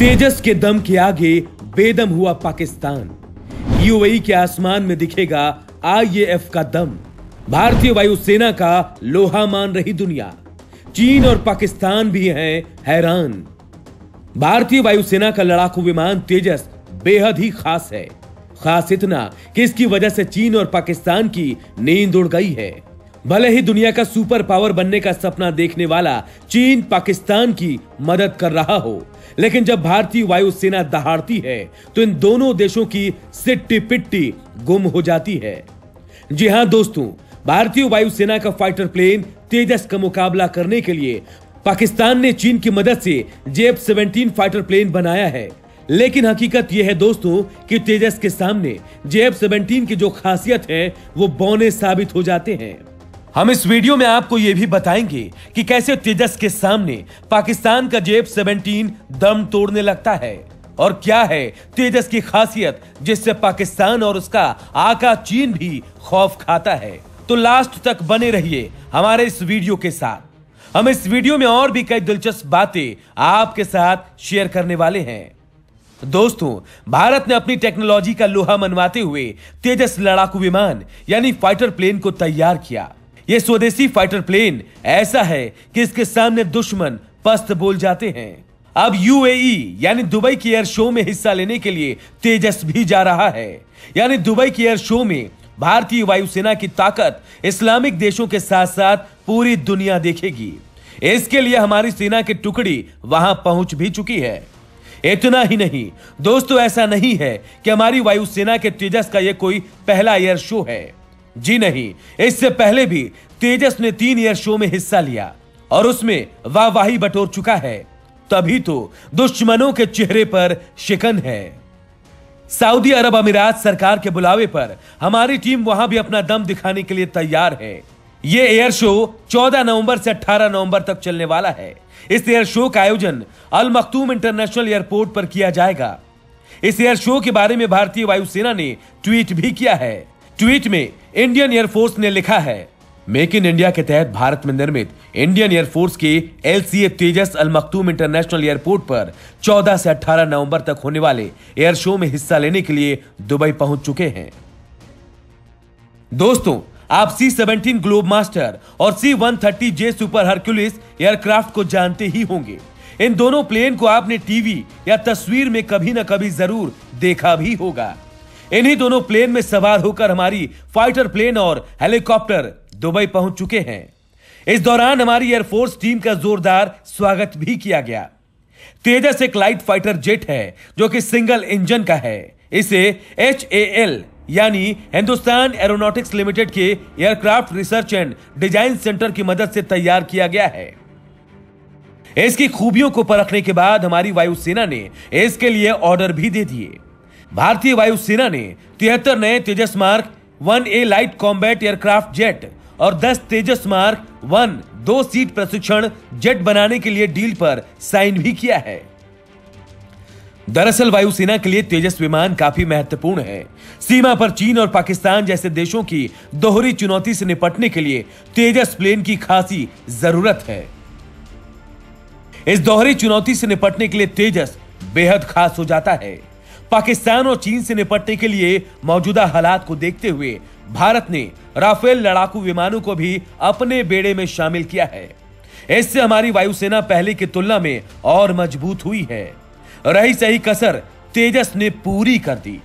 तेजस के दम के आगे बेदम हुआ पाकिस्तान। यूएई के आसमान में दिखेगा आईएएफ का दम। भारतीय वायुसेना का लोहा मान रही दुनिया। चीन और पाकिस्तान भी हैं हैरान। भारतीय वायुसेना का लड़ाकू विमान तेजस बेहद ही खास है। खास इतना कि इसकी वजह से चीन और पाकिस्तान की नींद उड़ गई है। भले ही दुनिया का सुपर पावर बनने का सपना देखने वाला चीन पाकिस्तान की मदद कर रहा हो, लेकिन जब भारतीय वायुसेना दहाड़ती है तो इन दोनों देशों की सिट्टी पिट्टी गुम हो जाती है। जी हां दोस्तों, भारतीय वायुसेना का फाइटर प्लेन तेजस का मुकाबला करने के लिए पाकिस्तान ने चीन की मदद से JF-17 फाइटर प्लेन बनाया है। लेकिन हकीकत यह है दोस्तों कि तेजस के सामने JF-17 की जो खासियत है वो बौने साबित हो जाते हैं। हम इस वीडियो में आपको यह भी बताएंगे कि कैसे तेजस के सामने पाकिस्तान का JF-17 दम तोड़ने लगता है और क्या है तेजस की खासियत जिससे पाकिस्तान और उसका आका चीन भी खौफ खाता है। तो लास्ट तक बने रहिए हमारे इस वीडियो के साथ। हम इस वीडियो में और भी कई दिलचस्प बातें आपके साथ शेयर करने वाले हैं। दोस्तों, भारत ने अपनी टेक्नोलॉजी का लोहा मनवाते हुए तेजस लड़ाकू विमान यानी फाइटर प्लेन को तैयार किया। यह स्वदेशी फाइटर प्लेन ऐसा है कि इसके सामने दुश्मन पस्त बोल जाते हैं। अब यूएई यानी दुबई की एयर शो में हिस्सा लेने के लिए तेजस भी जा रहा है। यानी दुबई की एयर शो में भारतीय वायुसेना की ताकत इस्लामिक देशों के साथ साथ पूरी दुनिया देखेगी। इसके लिए हमारी सेना की टुकड़ी वहां पहुंच भी चुकी है। इतना ही नहीं दोस्तों, ऐसा नहीं है कि हमारी वायुसेना के तेजस का यह कोई पहला एयर शो है। जी नहीं, इससे पहले भी तेजस ने 3 एयर शो में हिस्सा लिया और उसमें वाहवाही बटोर चुका है। तभी तो दुश्मनों के चेहरे पर शिकन है। सऊदी अरब अमीरात सरकार के बुलावे पर हमारी टीम वहां भी अपना दम दिखाने के लिए तैयार है। यह एयर शो 14 नवंबर से 18 नवंबर तक चलने वाला है। इस एयर शो का आयोजन अल मखतूम इंटरनेशनल एयरपोर्ट पर किया जाएगा। इस एयर शो के बारे में भारतीय वायुसेना ने ट्वीट भी किया है। ट्वीट में इंडियन एयरफोर्स ने लिखा है, मेक इन इंडिया के तहत भारत में निर्मित इंडियन एयरफोर्स के LCA तेजस अल मखतूम इंटरनेशनल एयरपोर्ट पर 14 से 18 नवंबर तक होने वाले एयर शो में हिस्सा लेने के लिए दुबई पहुंच चुके हैं। दोस्तों, आप C-17 ग्लोब मास्टर और C-130J सुपर हरक्यूलिस एयरक्राफ्ट को जानते ही होंगे। इन दोनों प्लेन को आपने टीवी या तस्वीर में कभी न कभी जरूर देखा भी होगा। इन्हीं दोनों प्लेन में सवार होकर हमारी फाइटर प्लेन और हेलीकॉप्टर दुबई पहुंच चुके हैं। इस दौरान हमारी एयरफोर्स टीम का जोरदार स्वागत भी किया गया। तेजस एक लाइट फाइटर जेट है जो कि सिंगल इंजन का है। इसे HAL यानी हिंदुस्तान एरोनॉटिक्स लिमिटेड के aircraft research and design centre की मदद से तैयार किया गया है। इसकी खूबियों को परखने के बाद हमारी वायुसेना ने इसके लिए ऑर्डर भी दे दिए। भारतीय वायुसेना ने 73 नए Tejas mark 1A light combat aircraft jet और 10 तेजस मार्क 1 2 सीट प्रशिक्षण जेट बनाने के लिए डील पर साइन भी किया है। दरअसल वायुसेना के लिए तेजस विमान काफी महत्वपूर्ण है। सीमा पर चीन और पाकिस्तान जैसे देशों की दोहरी चुनौती से निपटने के लिए तेजस प्लेन की खासी जरूरत है। इस दोहरी चुनौती से निपटने के लिए तेजस बेहद खास हो जाता है। पाकिस्तान और चीन से निपटने के लिए मौजूदा हालात को देखते हुए भारत ने राफेल लड़ाकू विमानों को भी अपने बेड़े में शामिल किया है। इससे हमारी वायुसेना पहले की तुलना में और मजबूत हुई है। रही सही कसर तेजस ने पूरी कर दी।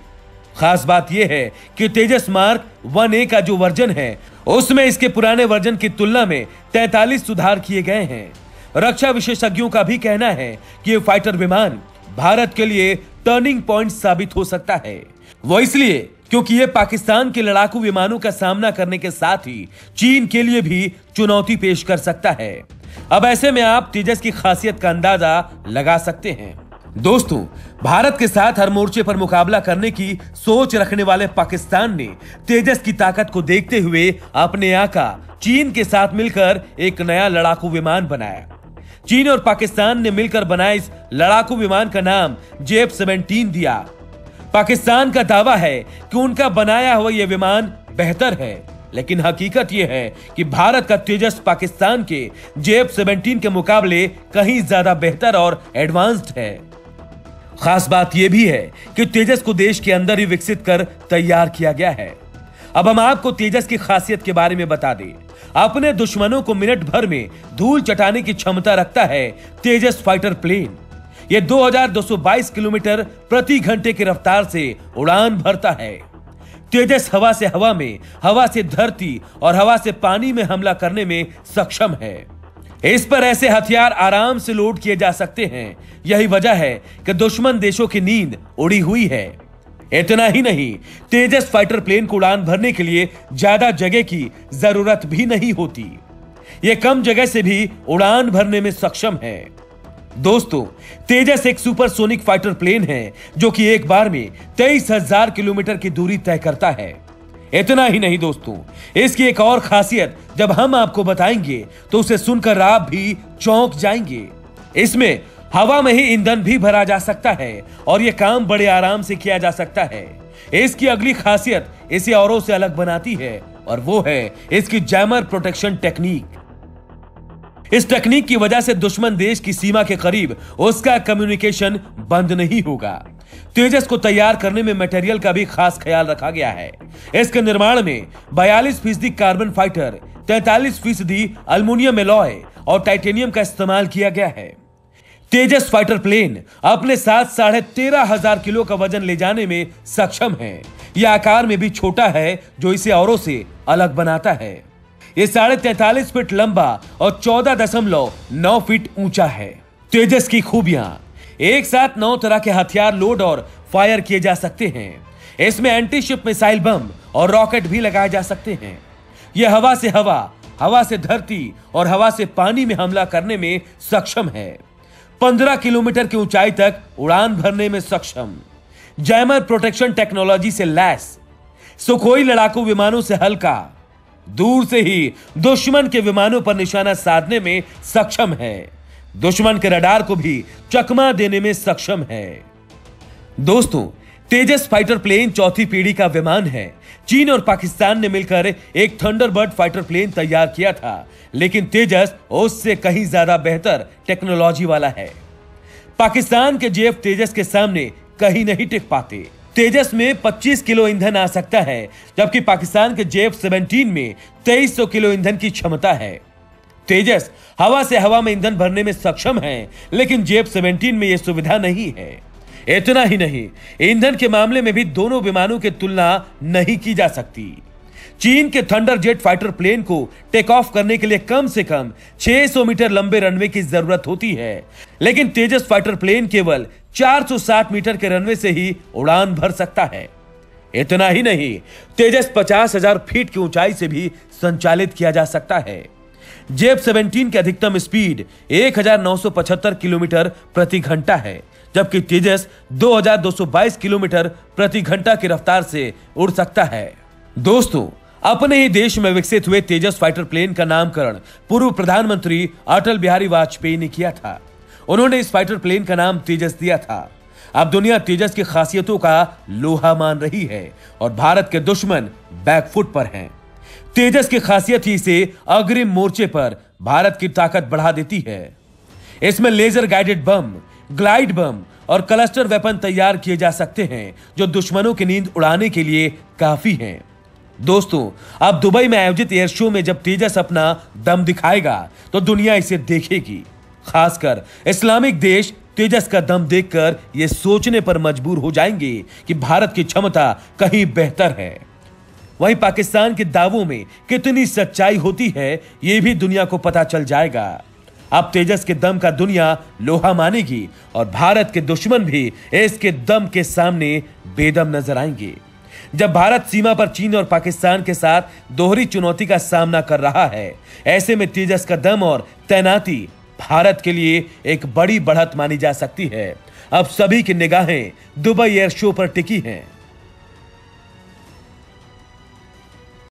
खास बात यह है कि तेजस मार्क 1A का जो वर्जन है उसमें इसके पुराने वर्जन की तुलना में 43 सुधार किए गए हैं। रक्षा विशेषज्ञों का भी कहना है कि यह फाइटर विमान भारत के लिए टर्निंग पॉइंट साबित हो सकता है। वो इसलिए क्योंकि यह पाकिस्तान के लड़ाकू विमानों का सामना करने के साथ ही चीन के लिए भी चुनौती पेश कर सकता है। अब ऐसे में आप तेजस की खासियत का अंदाजा लगा सकते हैं। दोस्तों, भारत के साथ हर मोर्चे पर मुकाबला करने की सोच रखने वाले पाकिस्तान ने तेजस की ताकत को देखते हुए अपने आका चीन के साथ मिलकर एक नया लड़ाकू विमान बनाया। चीन और पाकिस्तान ने मिलकर बनाए इस लड़ाकू विमान का नाम JF-17 दिया। पाकिस्तान का दावा है कि उनका बनाया हुआ यह विमान बेहतर है, लेकिन हकीकत यह है कि भारत का तेजस पाकिस्तान के JF-17 के मुकाबले कहीं ज्यादा बेहतर और एडवांस्ड है। खास बात यह भी है कि तेजस को देश के अंदर ही विकसित कर तैयार किया गया है। अब हम आपको तेजस की खासियत के बारे में बता दें। अपने दुश्मनों को मिनट भर में धूल चटाने की क्षमता रखता है तेजस फाइटर प्लेन। यह 2222 किलोमीटर प्रति घंटे की रफ्तार से उड़ान भरता है। तेजस हवा से हवा में, हवा से धरती और हवा से पानी में हमला करने में सक्षम है। इस पर ऐसे हथियार आराम से लोड किए जा सकते हैं। यही वजह है कि दुश्मन देशों की नींद उड़ी हुई है। इतना ही नहीं, तेजस फाइटर प्लेन को उड़ान भरने के लिए ज्यादा जगह की जरूरत भी नहीं होती। यह कम जगह से भी उड़ान भरने में सक्षम है। दोस्तों, तेजस एक सुपरसोनिक फाइटर प्लेन है जो कि एक बार में 23,000 किलोमीटर की दूरी तय करता है। इतना ही नहीं दोस्तों, इसकी एक और खासियत जब हम आपको बताएंगे तो उसे सुनकर आप भी चौंक जाएंगे। इसमें हवा में ही ईंधन भी भरा जा सकता है और यह काम बड़े आराम से किया जा सकता है। इसकी अगली खासियत इसे औरों से अलग बनाती है और वो है इसकी जैमर प्रोटेक्शन टेक्निक। इस टेक्निक की वजह से दुश्मन देश की सीमा के करीब उसका कम्युनिकेशन बंद नहीं होगा। तेजस को तैयार करने में मटेरियल का भी खास ख्याल रखा गया है। इसके निर्माण में 42% कार्बन फाइबर, 43% अल्युमिनियम एलॉय और टाइटेनियम का इस्तेमाल किया गया है। तेजस फाइटर प्लेन अपने साथ 13,500 किलो का वजन ले जाने में सक्षम है। यह आकार में भी छोटा है जो इसे औरों से अलग बनाता है। यह 43.5 फीट लंबा और 14.9 फीट ऊंचा है। तेजस की खूबियां, एक साथ 9 तरह के हथियार लोड और फायर किए जा सकते हैं। इसमें एंटी शिप मिसाइल बम और रॉकेट भी लगाए जा सकते हैं। यह हवा से हवा, हवा से धरती और हवा से पानी में हमला करने में सक्षम है। 15 किलोमीटर की ऊंचाई तक उड़ान भरने में सक्षम, जैमर प्रोटेक्शन टेक्नोलॉजी से लैस, सुखोई लड़ाकू विमानों से हल्का, दूर से ही दुश्मन के विमानों पर निशाना साधने में सक्षम है, दुश्मन के रडार को भी चकमा देने में सक्षम है। दोस्तों, तेजस फाइटर प्लेन चौथी पीढ़ी का विमान है। चीन और पाकिस्तान ने मिलकर एक थंडरबर्ड फाइटर प्लेन तैयार किया था, लेकिन तेजस उससे कहीं ज्यादा बेहतर टेक्नोलॉजी वाला है। पाकिस्तान के जेफ तेजस के सामने कहीं नहीं टिक पाते। तेजस में 25 किलो ईंधन आ सकता है, जबकि पाकिस्तान के जेफ 17 में 2300 किलो ईंधन की क्षमता है। तेजस हवा से हवा में ईंधन भरने में सक्षम है, लेकिन जेफ 17 में यह सुविधा नहीं है। इतना ही नहीं, ईंधन के मामले में भी दोनों विमानों की तुलना नहीं की जा सकती। चीन के थंडर जेट फाइटर प्लेन को टेक ऑफ करने के लिए कम से कम 600 मीटर लंबे रनवे की जरूरत होती है, लेकिन तेजस फाइटर प्लेन केवल 460 मीटर के रनवे से ही उड़ान भर सकता है। इतना ही नहीं, तेजस 50,000 फीट की ऊंचाई से भी संचालित किया जा सकता है। जेफ 17 की अधिकतम स्पीड 1975 किलोमीटर प्रति घंटा है, जबकि तेजस 2222 किलोमीटर प्रति घंटा की रफ्तार से उड़ सकता है। दोस्तों, अपने ही देश में विकसित हुए तेजस फाइटर प्लेन का नामकरण पूर्व प्रधानमंत्री अटल बिहारी वाजपेयी ने किया था। उन्होंने इस फाइटर प्लेन का नाम तेजस दिया था। अब दुनिया तेजस की खासियतों का लोहा मान रही है और भारत के दुश्मन बैकफुट पर हैं। तेजस की खासियत ही इसे अग्रिम मोर्चे पर भारत की ताकत बढ़ा देती है। इसमें laser guided bomb, glide bomb और क्लस्टर वेपन तैयार किए जा सकते हैं, जो दुश्मनों की नींद उड़ाने के लिए काफी हैं। दोस्तों, अब दुबई में आयोजित एयर शो में जब तेजस अपना दम दिखाएगा तो दुनिया इसे देखेगी। खासकर इस्लामिक देश तेजस का दम देखकर ये सोचने पर मजबूर हो जाएंगे कि भारत की क्षमता कहीं बेहतर है। वहीं पाकिस्तान के दावों में कितनी सच्चाई होती है, यह भी दुनिया को पता चल जाएगा। अब तेजस के दम का दुनिया लोहा मानेगी और भारत के दुश्मन भी इसके दम के सामने बेदम नजर आएंगे। जब भारत सीमा पर चीन और पाकिस्तान के साथ दोहरी चुनौती का सामना कर रहा है, ऐसे में तेजस का दम और तैनाती भारत के लिए एक बड़ी बढ़त मानी जा सकती है। अब सभी की निगाहें दुबई एयर शो पर टिकी हैं।